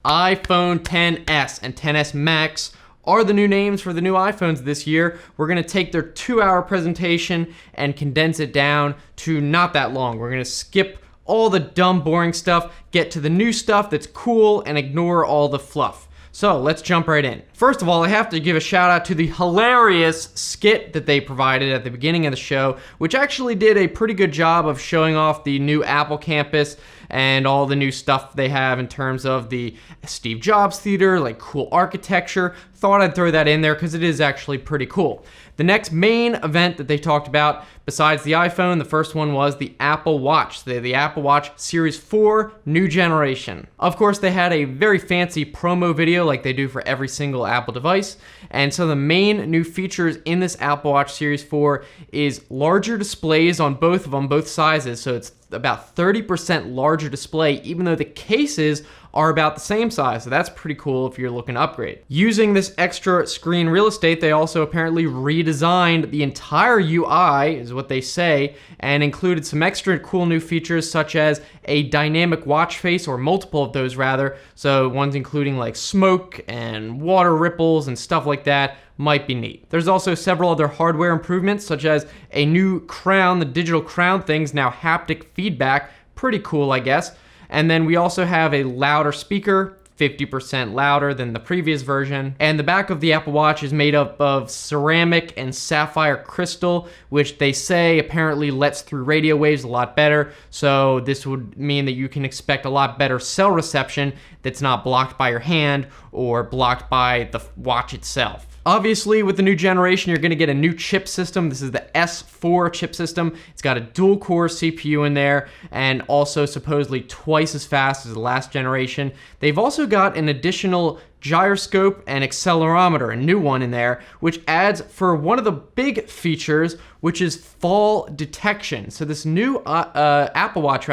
iPhone XS and XS Max are the new names for the new iPhones this year. We're gonna take their 2-hour presentation and condense it down to not that long. We're gonna skip all the dumb, boring stuff, get to the new stuff that's cool, and ignore all the fluff. So let's jump right in. First of all, I have to give a shout out to the hilarious skit that they provided at the beginning of the show, which actually did a pretty good job of showing off the new Apple campus and all the new stuff they have in terms of the Steve Jobs Theater, like cool architecture. Thought I'd throw that in there because it is actually pretty cool. The next main event that they talked about, besides the iPhone, the first one was the Apple Watch, the Apple Watch Series 4 new generation. Of course, they had a very fancy promo video like they do for every single Apple device. And so the main new features in this Apple Watch Series 4 is larger displays on both of them, both sizes. So it's about 30% larger display, even though the cases are about the same size. So that's pretty cool if you're looking to upgrade. Using this extra screen real estate, they also apparently redesigned the entire UI, is what they say, and included some extra cool new features such as a dynamic watch face, or multiple of those rather. So ones including like smoke and water ripples and stuff like that. Might be neat. There's also several other hardware improvements, such as a new crown. The digital crown thing's now haptic feedback. Pretty cool, I guess. And then we also have a louder speaker, 50% louder than the previous version. And the back of the Apple Watch is made up of ceramic and sapphire crystal, which they say apparently lets through radio waves a lot better. So this would mean that you can expect a lot better cell reception that's not blocked by your hand or blocked by the watch itself. Obviously, with the new generation, you're going to get a new chip system. This is the S4 chip system. It's got a dual-core CPU in there, and also supposedly twice as fast as the last generation. They've also got an additional gyroscope and accelerometer, a new one in there, which adds for one of the big features, which is fall detection. So this new Apple Watch,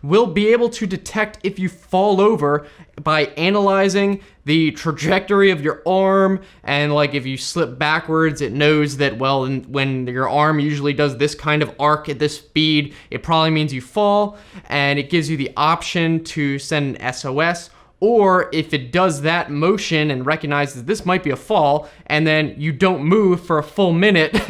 will be able to detect if you fall over by analyzing the trajectory of your arm, and like if you slip backwards, it knows that, well, when your arm usually does this kind of arc at this speed, it probably means you fall, and it gives you the option to send an SOS. Or if it does that motion and recognizes this might be a fall, and then you don't move for a full minute,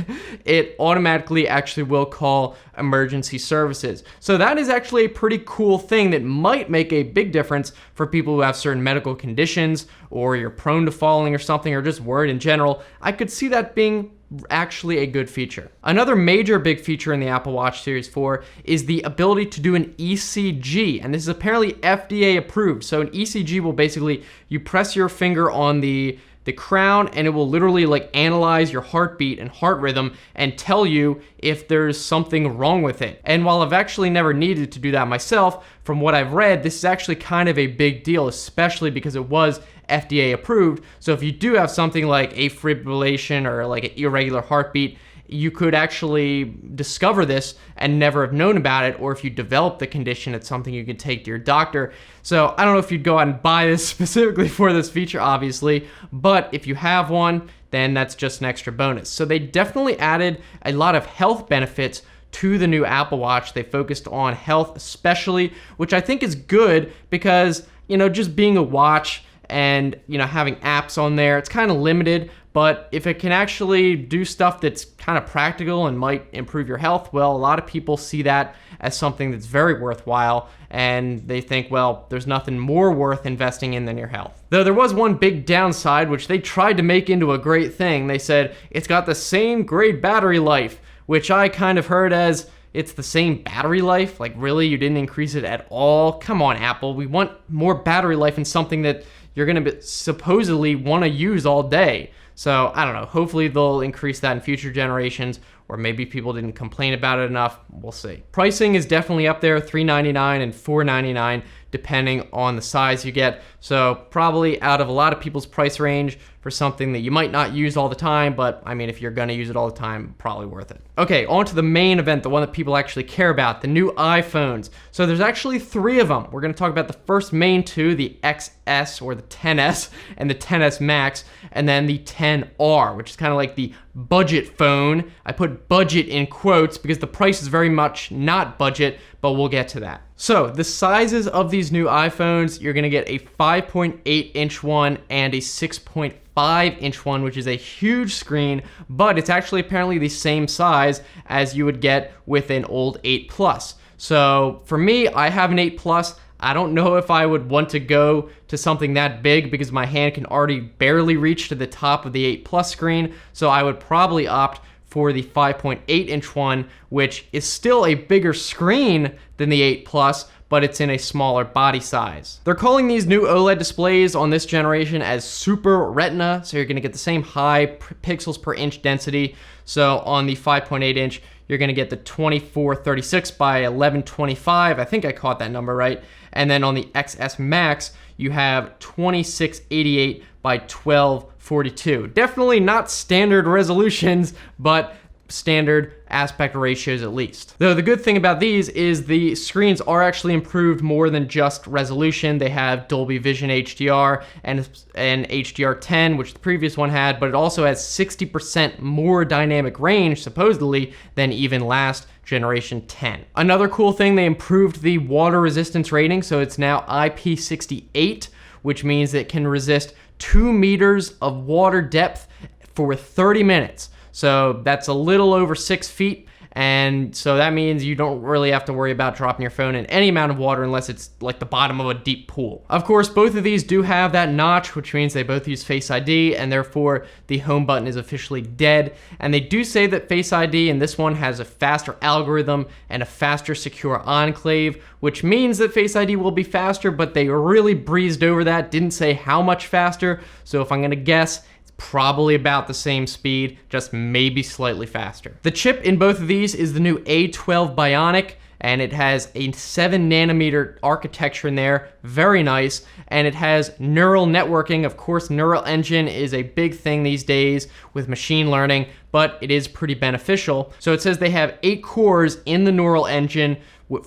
it automatically actually will call emergency services. So that is actually a pretty cool thing that might make a big difference for people who have certain medical conditions, or you're prone to falling or something, or just worried in general. I could see that being actually a good feature. Another major big feature in the Apple Watch Series 4 is the ability to do an ECG, and this is apparently FDA approved. So an ECG will basically, you press your finger on the crown, and it will literally like analyze your heartbeat and heart rhythm and tell you if there's something wrong with it. And while I've actually never needed to do that myself, from what I've read, this is actually kind of a big deal, especially because it was FDA approved. So if you do have something like afibrillation or like an irregular heartbeat, you could actually discover this and never have known about it, or if you develop the condition, it's something you could take to your doctor. So I don't know if you'd go out and buy this specifically for this feature, obviously, but if you have one, then that's just an extra bonus. So they definitely added a lot of health benefits to the new Apple Watch. They focused on health especially, which I think is good because, just being a watch and, having apps on there, it's kind of limited. But if it can actually do stuff that's kind of practical and might improve your health, well, a lot of people see that as something that's very worthwhile, and they think, well, there's nothing more worth investing in than your health. Though there was one big downside, which they tried to make into a great thing. They said it's got the same great battery life, which I kind of heard as, it's the same battery life? Like, really? You didn't increase it at all? Come on, Apple. We want more battery life in something that you're going to supposedly want to use all day. So, I don't know. Hopefully they'll increase that in future generations, or maybe people didn't complain about it enough. We'll see. Pricing is definitely up there, $399 and $499, depending on the size you get. So, probably out of a lot of people's price range, for something that you might not use all the time, but I mean, if you're gonna use it all the time, probably worth it. Okay, on to the main event, the one that people actually care about, the new iPhones. So there's actually 3 of them. We're gonna talk about the first main 2, the XS or the 10S and the 10S Max, and then the 10R, which is kind of like the budget phone. I put budget in quotes because the price is very much not budget, but we'll get to that. So the sizes of these new iPhones, you're gonna get a 5.8-inch one and a 6.5-inch one, which is a huge screen, but it's actually apparently the same size as you would get with an old 8 Plus. So for me, I have an 8 Plus. I don't know if I would want to go to something that big because my hand can already barely reach to the top of the 8 Plus screen, so I would probably opt for the 5.8-inch one, which is still a bigger screen than the 8 Plus, but it's in a smaller body size. They're calling these new OLED displays on this generation as Super Retina, so you're gonna get the same high pixels per inch density. So on the 5.8-inch, you're gonna get the 2436 by 1125, I think I caught that number right. And then on the XS Max, you have 2688 by 1242. Definitely not standard resolutions, but standard aspect ratios at least. Though the good thing about these is the screens are actually improved more than just resolution. They have Dolby Vision HDR and HDR10, which the previous one had, but it also has 60% more dynamic range, supposedly, than even last generation 10. Another cool thing, they improved the water resistance rating, so it's now IP68, which means it can resist 2 meters of water depth for 30 minutes. So that's a little over 6 feet, and so that means you don't really have to worry about dropping your phone in any amount of water unless it's like the bottom of a deep pool. Of course, both of these do have that notch, which means they both use Face ID, and therefore the home button is officially dead. And they do say that Face ID in this one has a faster algorithm and a faster secure enclave, which means that Face ID will be faster, but they really breezed over that, didn't say how much faster. So if I'm gonna guess, probably about the same speed, just maybe slightly faster. The chip in both of these is the new A12 Bionic, and it has a 7nm architecture in there, very nice, and it has neural networking. Of course, neural engine is a big thing these days with machine learning, but it is pretty beneficial. So it says they have 8 cores in the neural engine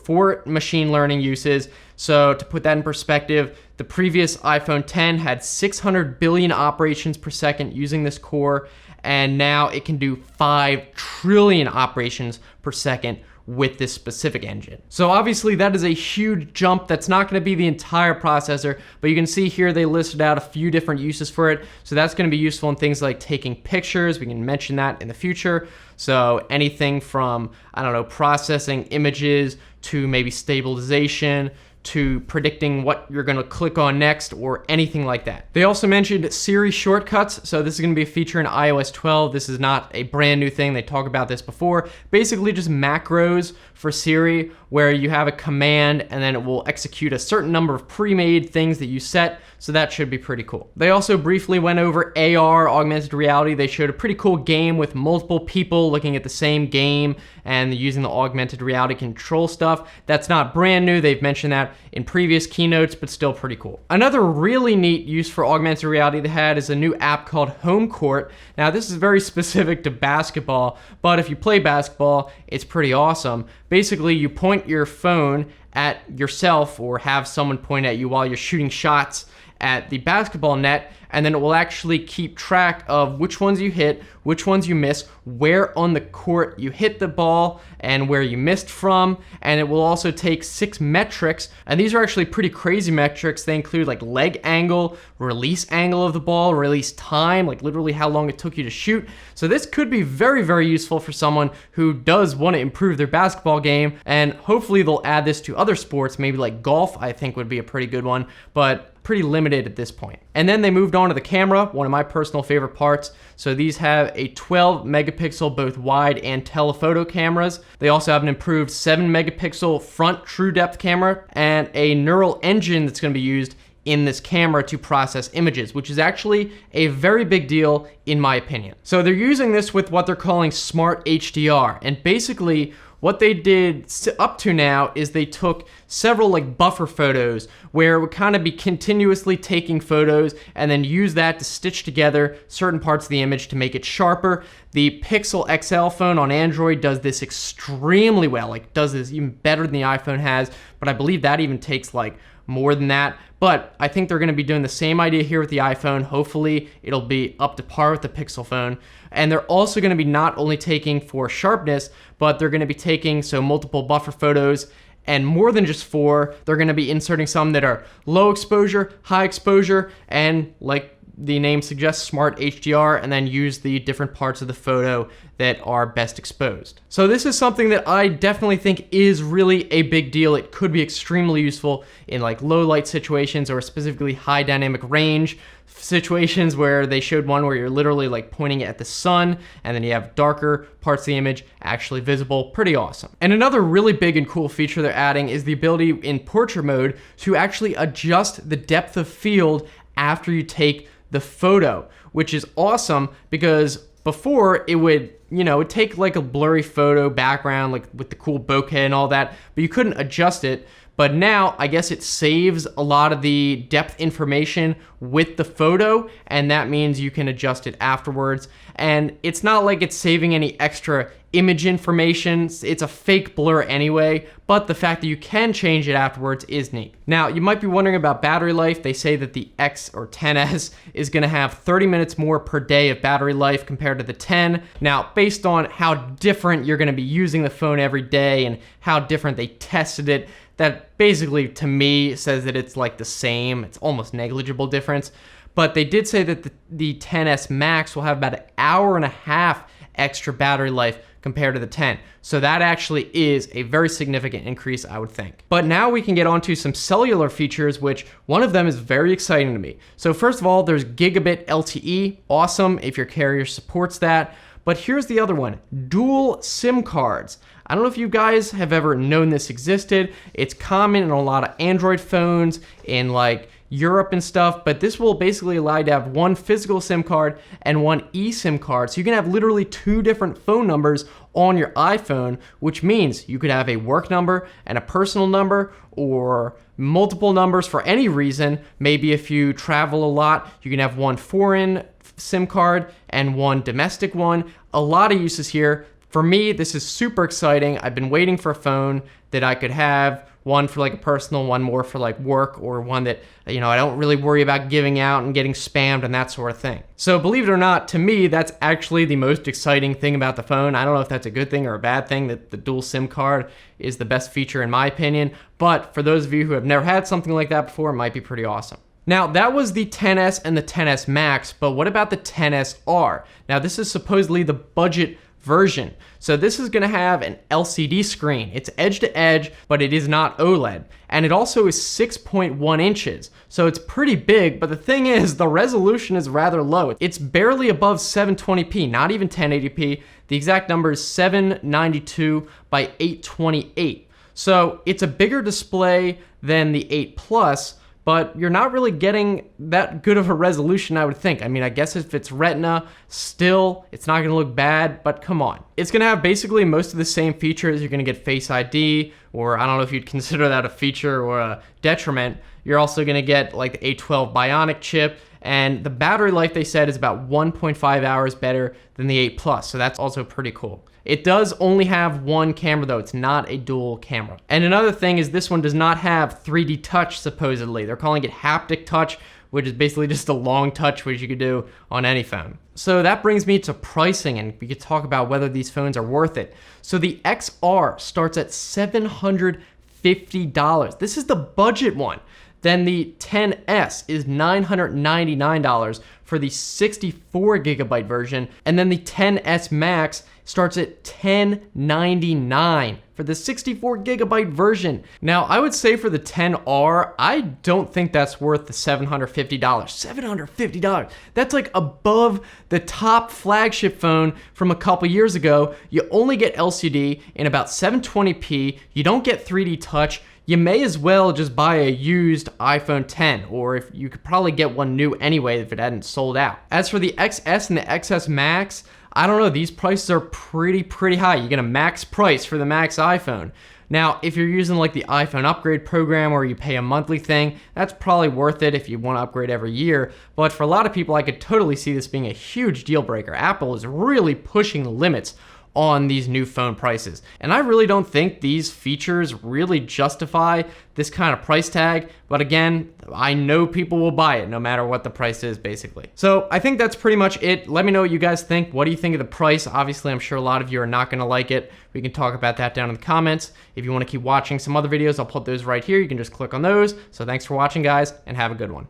for machine learning uses. So to put that in perspective, the previous iPhone 10 had 600 billion operations per second using this core, and now it can do 5 trillion operations per second with this specific engine. So obviously that is a huge jump. That's not going to be the entire processor, but you can see here they listed out a few different uses for it. So that's going to be useful in things like taking pictures. We can mention that in the future. So anything from, I don't know, processing images to maybe stabilization to predicting what you're gonna click on next or anything like that. They also mentioned Siri shortcuts. So this is gonna be a feature in iOS 12. This is not a brand new thing. They talked about this before. Basically just macros for Siri where you have a command and then it will execute a certain number of pre-made things that you set. So that should be pretty cool. They also briefly went over AR, augmented reality. They showed a pretty cool game with multiple people looking at the same game and using the augmented reality control stuff. That's not brand new. They've mentioned that in previous keynotes, but still pretty cool. Another really neat use for augmented reality they had is a new app called Homecourt. Now this is very specific to basketball, but if you play basketball, it's pretty awesome. Basically, you point your phone at yourself or have someone point at you while you're shooting shots at the basketball net, and then it will actually keep track of which ones you hit, which ones you miss, where on the court you hit the ball, and where you missed from. And it will also take 6 metrics, and these are actually pretty crazy metrics. They include like leg angle, release angle of the ball, release time, like literally how long it took you to shoot. So this could be very, very useful for someone who does want to improve their basketball game, and hopefully they'll add this to other sports, maybe like golf, I think would be a pretty good one, but pretty limited at this point. And then they moved on to the camera, one of my personal favorite parts. So these have a 12 megapixel both wide and telephoto cameras. They also have an improved 7 megapixel front true depth camera and a neural engine that's going to be used in this camera to process images, which is actually a very big deal in my opinion. So they're using this with what they're calling smart HDR, and basically what they did up to now is they took several like buffer photos where it would kind of be continuously taking photos and then use that to stitch together certain parts of the image to make it sharper. The Pixel XL phone on Android does this extremely well, like does this even better than the iPhone has, but I believe that even takes like more than that. But I think they're going to be doing the same idea here with the iPhone. Hopefully it'll be up to par with the Pixel phone. And they're also going to be not only taking for sharpness, but they're going to be taking multiple buffer photos, and more than just 4. They're going to be inserting some that are low exposure, high exposure, and like the name suggests, smart HDR, and then use the different parts of the photo that are best exposed. So this is something that I definitely think is really a big deal. It could be extremely useful in like low light situations or specifically high dynamic range situations, where they showed one where you're literally like pointing at the sun and then you have darker parts of the image actually visible. Pretty awesome. And another really big and cool feature they're adding is the ability in portrait mode to actually adjust the depth of field after you take the photo, which is awesome because before it would, it'd take like a blurry photo background, like with the cool bokeh and all that, but you couldn't adjust it. But now I guess it saves a lot of the depth information with the photo, and that means you can adjust it afterwards. And it's not like it's saving any extra image information. It's a fake blur anyway, but the fact that you can change it afterwards is neat. Now, you might be wondering about battery life. They say that the X or 10S is gonna have 30 minutes more per day of battery life compared to the 10. Now, based on how different you're gonna be using the phone every day and how different they tested it, that basically to me says that it's like the same. It's almost negligible difference. But they did say that the 10S Max will have about an hour and a half extra battery life compared to the 10. So that actually is a very significant increase, I would think. But now we can get onto some cellular features, which one of them is very exciting to me. So first of all, there's gigabit LTE, awesome if your carrier supports that. But here's the other one, dual SIM cards. I don't know if you guys have ever known this existed. It's common in a lot of Android phones in like Europe and stuff, but this will basically allow you to have one physical SIM card and one eSIM card. So you can have literally 2 different phone numbers on your iPhone, which means you could have a work number and a personal number, or multiple numbers for any reason. Maybe if you travel a lot, you can have one foreign SIM card and one domestic one. A lot of uses here. For me, this is super exciting. I've been waiting for a phone that I could have, one for like a personal, one more for like work, or one that, I don't really worry about giving out and getting spammed and that sort of thing. So believe it or not, to me, that's actually the most exciting thing about the phone. I don't know if that's a good thing or a bad thing, that the dual SIM card is the best feature in my opinion. But for those of you who have never had something like that before, it might be pretty awesome. Now, that was the 10S and the 10S Max, but what about the 10SR? Now, this is supposedly the budget version. So this is gonna have an LCD screen. It's edge to edge, but it is not OLED. And it also is 6.1 inches. So it's pretty big, but the thing is, the resolution is rather low. It's barely above 720p, not even 1080p. The exact number is 792 by 828. So it's a bigger display than the 8 Plus, but you're not really getting that good of a resolution, I would think. I mean, I guess if it's Retina, still, it's not gonna look bad, but come on. It's gonna have basically most of the same features. You're gonna get Face ID, or I don't know if you'd consider that a feature or a detriment. You're also gonna get like the A12 Bionic chip, and the battery life, they said, is about 1.5 hours better than the 8 Plus, so that's also pretty cool. It does only have one camera though, it's not a dual camera. And another thing is this one does not have 3D touch, supposedly. They're calling it haptic touch, which is basically just a long touch, which you could do on any phone. So that brings me to pricing, and we could talk about whether these phones are worth it. So the XR starts at $750. This is the budget one. Then the 10S is $999 for the 64 gigabyte version. And then the 10S Max starts at $1099 for the 64 gigabyte version. Now, I would say for the 10R, I don't think that's worth the $750. $750, that's like above the top flagship phone from a couple years ago. You only get LCD in about 720p. You don't get 3D touch. You may as well just buy a used iPhone 10, or if you could probably get one new anyway if it hadn't sold out. As for the XS and the XS Max, I don't know, these prices are pretty high. You get a max price for the max iPhone. Now, if you're using like the iPhone upgrade program where you pay a monthly thing, that's probably worth it if you want to upgrade every year. But for a lot of people, I could totally see this being a huge deal breaker. Apple is really pushing the limits on these new phone prices. And I really don't think these features really justify this kind of price tag. But again, I know people will buy it no matter what the price is, basically. So I think that's pretty much it. Let me know what you guys think. What do you think of the price? Obviously, I'm sure a lot of you are not gonna like it. We can talk about that down in the comments. If you wanna keep watching some other videos, I'll put those right here. You can just click on those. So thanks for watching, guys, and have a good one.